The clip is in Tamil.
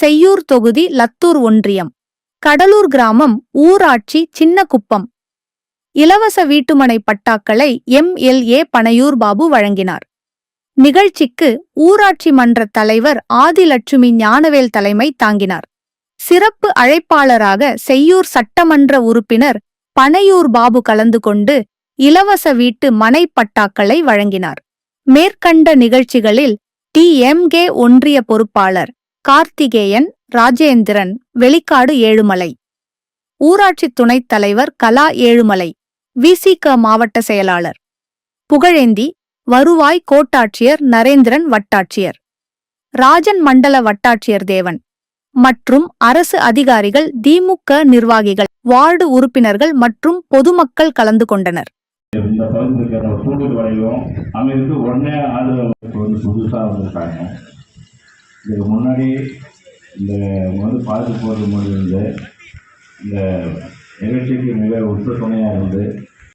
செய்யூர் தொகுதி லத்தூர் ஒன்றியம். கடலூர் கிராமம் ஊராட்சி சின்னகுப்பம். இலவச வீட்டுமனை பட்டாக்களை MLA பனையூர் பாபு வழங்கினார். நிகழ்ச்சிக்கு ஊராட்சி மன்ற தலைவர் ஆதிலட்சுமி ஞானவேல் தலைமை தாங்கினார். சிறப்பு அழைப்பாளராக செய்யூர் சட்டமன்ற உறுப்பினர் பனையூர் பாபு கலந்து கொண்டு இலவச வீட்டு மனை பட்டாக்களை வழங்கினார். மேற்கண்ட நிகழ்ச்சிகளில் TMK ஒன்றிய பொறுப்பாளர் கார்த்திகேயன், ராஜேந்திரன், வெளிக்காடு ஏழுமலை, ஊராட்சி துணைத் தலைவர் கலா ஏழுமலை, VCK மாவட்ட செயலாளர் புகழேந்தி, வருவாய் கோட்டாட்சியர் நரேந்திரன், வட்டாட்சியர் ராஜன், மண்டல வட்டாட்சியர் தேவன் மற்றும் அரசு அதிகாரிகள், திமுக நிர்வாகிகள், வார்டு உறுப்பினர்கள் மற்றும் பொதுமக்கள் கலந்து கொண்டனர். இந்த பகுதிக்கான சூழல் வரையும் அமைந்து உடனே ஆளுநர் புதுசாக வந்திருக்காங்க. இதுக்கு முன்னாடி இந்த பார்த்து போகிறது இருந்து இந்த நிகழ்ச்சிக்கு மிக உற்ற துணையாக இருந்து